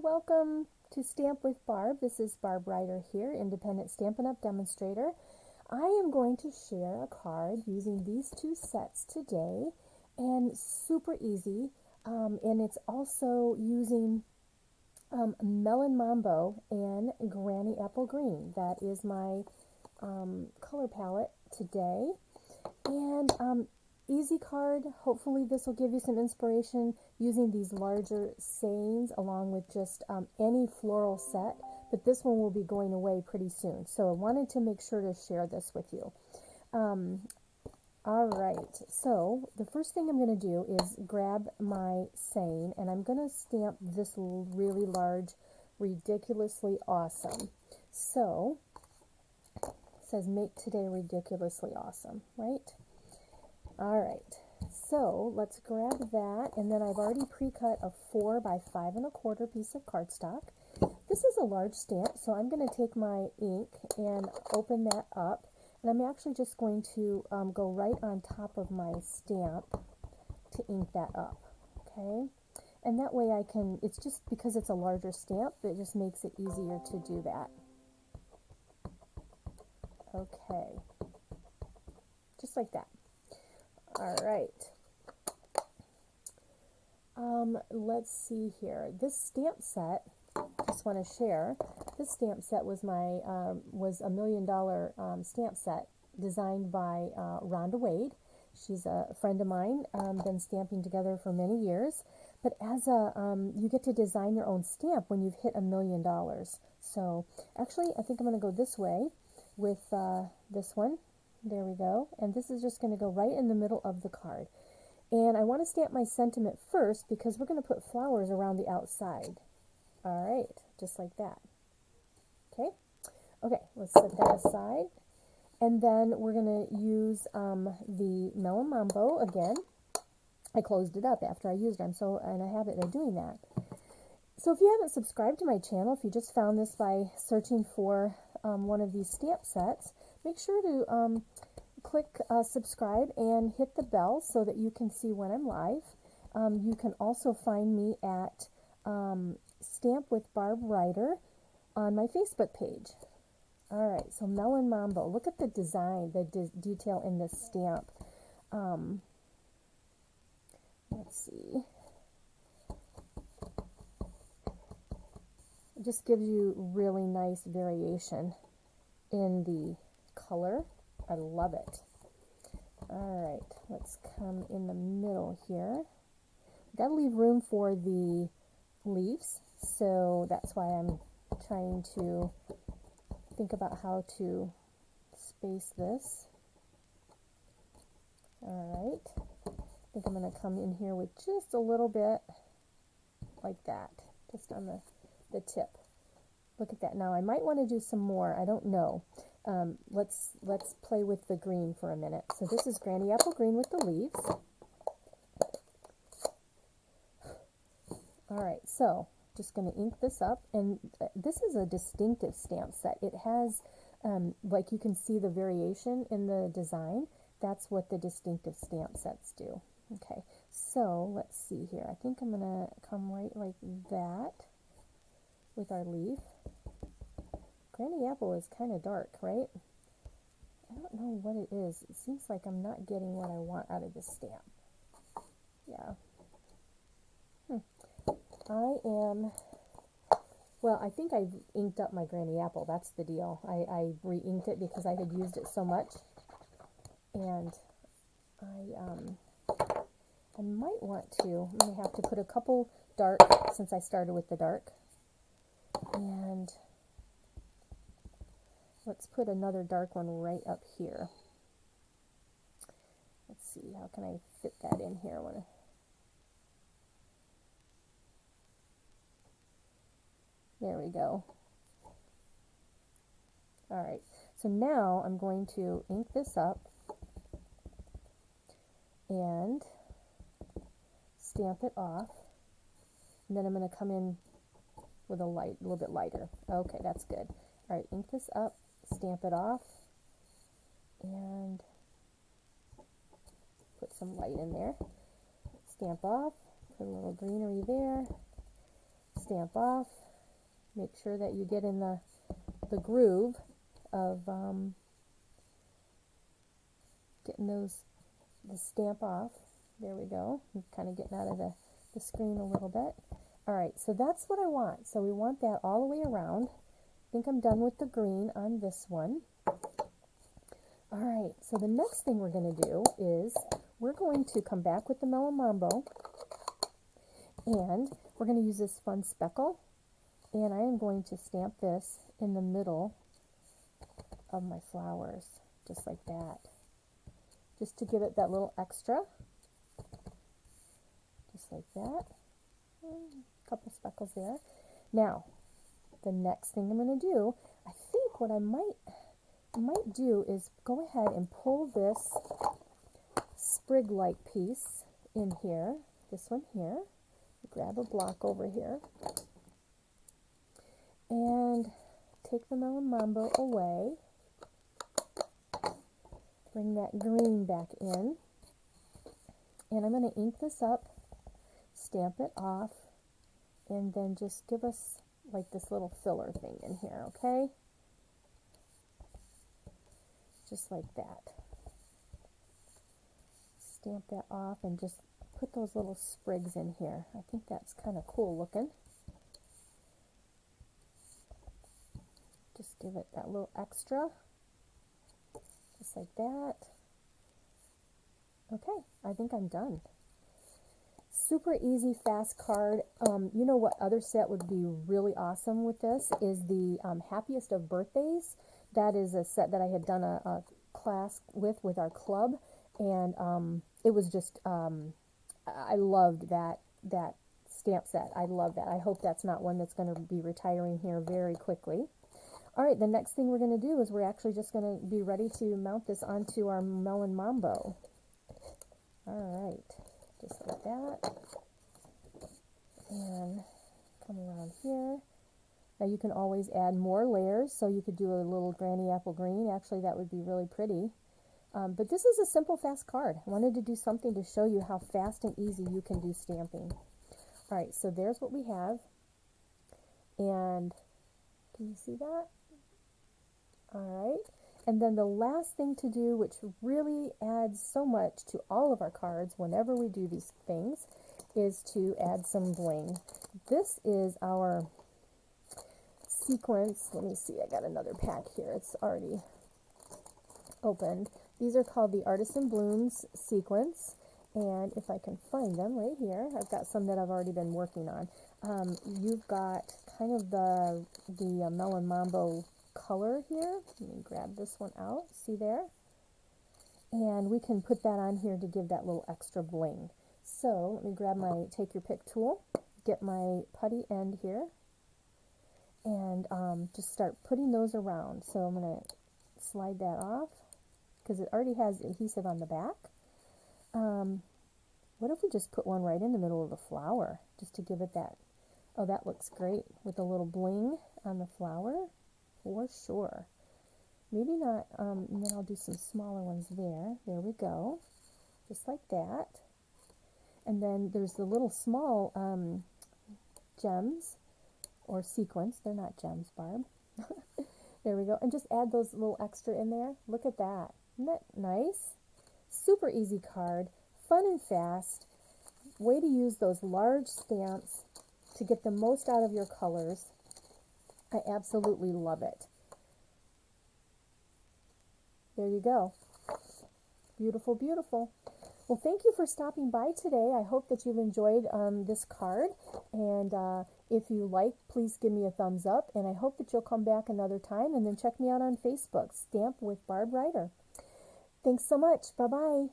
welcome to Stamp with Barb. This is Barb Ryder here, independent Stampin' Up! Demonstrator. I am going to share a card using these two sets today, and super easy, and it's also using Melon Mambo and Granny Apple Green. That is my color palette today, and easy card. Hopefully this will give you some inspiration using these larger sayings along with just any floral set, but this one will be going away pretty soon, so I wanted to make sure to share this with you. Alright, so the first thing I'm going to do is grab my saying, and I'm going to stamp this really large, ridiculously awesome. So it says make today ridiculously awesome, right? Alright, so let's grab that, and then I've already pre-cut a 4 by 5 1/4 piece of cardstock. This is a large stamp, so I'm going to take my ink and open that up, and I'm actually just going to go right on top of my stamp to ink that up, okay? And that way I can, it's just because it's a larger stamp, it just makes it easier to do that. Okay, just like that. All right. Let's see here. This stamp set, just want to share. This stamp set was my was $1 million stamp set designed by Rhonda Wade. She's a friend of mine. Been stamping together for many years. But as a you get to design your own stamp when you've hit $1 million. So actually, I think I'm going to go this way with this one. There we go. And this is just going to go right in the middle of the card. And I want to stamp my sentiment first because we're going to put flowers around the outside. All right, just like that. Okay? Okay, let's set that aside. And then we're going to use the Melon Mambo again. I closed it up after I used them, so and I have it of doing that. So if you haven't subscribed to my channel, if you just found this by searching for one of these stamp sets, make sure to click subscribe and hit the bell so that you can see when I'm live. You can also find me at Stamp with Barb Ryder on my Facebook page. Alright, so Melon Mambo. Look at the design, the detail in this stamp. Let's see. It just gives you really nice variation in the color. I love it. Alright, let's come in the middle here. Got to leave room for the leaves, so that's why I'm trying to think about how to space this. Alright, I think I'm going to come in here with just a little bit like that, just on the tip. Look at that. Now I might want to do some more. I don't know. Let's play with the green for a minute. So this is Granny Apple Green with the leaves. Alright, so just going to ink this up, and this is a distinctive stamp set. It has, like you can see the variation in the design. That's what the distinctive stamp sets do. Okay, so let's see here. I think I'm going to come right like that with our leaf. Granny Apple is kind of dark, right? I don't know what it is. It seems like I'm not getting what I want out of this stamp. Yeah. Well, I think I've inked up my Granny Apple. That's the deal. I re-inked it because I had used it so much. And I might want to. I'm going to have to put a couple dark, since I started with the dark. And let's put another dark one right up here. Let's see, how can I fit that in here? There we go. Alright, so now I'm going to ink this up and stamp it off. And then I'm going to come in with a little bit lighter. Okay, that's good. Alright, ink this up, stamp it off, and put some light in there. Stamp off, put a little greenery there, stamp off. Make sure that you get in the groove of getting the stamp off. There we go. I'm kind of getting out of the screen a little bit. All right, so that's what I want. So we want that all the way around. I think I'm done with the green on this one. All right, so the next thing we're going to do is we're going to come back with the Melon Mambo, and we're going to use this fun speckle, and I am going to stamp this in the middle of my flowers, just like that, just to give it that little extra, just like that. A couple speckles there. Now, the next thing I'm going to do, I think what I might do is go ahead and pull this sprig-like piece in here, this one here, grab a block over here, and take the Melon Mambo away, bring that green back in, and I'm going to ink this up, stamp it off, and then just give us like this little filler thing in here, okay? Just like that. Stamp that off and just put those little sprigs in here. I think that's kind of cool looking. Just give it that little extra, just like that. Okay, I think I'm done. Super easy, fast card. You know what other set would be really awesome with this is the Happiest of Birthdays. That is a set that I had done a class with our club, and it was just, I loved that stamp set. I love that. I hope that's not one that's going to be retiring here very quickly. All right, the next thing we're going to do is we're actually just going to be ready to mount this onto our Melon Mambo. All right. Just like that, and come around here. Now you can always add more layers, so you could do a little granny apple green. Actually, that would be really pretty. But this is a simple, fast card. I wanted to do something to show you how fast and easy you can do stamping. All right, so there's what we have. And can you see that? All right. And then the last thing to do, which really adds so much to all of our cards whenever we do these things, is to add some bling. This is our sequence. Let me see, I got another pack here. It's already opened. These are called the Artisan Blooms sequence. And if I can find them right here, I've got some that I've already been working on. You've got kind of the Melon Mambo color here. Let me grab this one out. See there? And we can put that on here to give that little extra bling. So let me grab my take your pick tool, get my putty end here, and just start putting those around. So I'm going to slide that off because it already has adhesive on the back. What if we just put one right in the middle of the flower just to give it that, oh, that looks great with a little bling on the flower. For sure. Maybe not, and then I'll do some smaller ones there. There we go. Just like that. And then there's the little small gems or sequins. They're not gems, Barb. There we go. And just add those little extra in there. Look at that. Isn't that nice? Super easy card. Fun and fast. Way to use those large stamps to get the most out of your colors. I absolutely love it. There you go. Beautiful, beautiful. Well, thank you for stopping by today. I hope that you've enjoyed this card. And if you like, please give me a thumbs up. And I hope that you'll come back another time. And then check me out on Facebook, Stamp with Barb Ryder. Thanks so much. Bye-bye.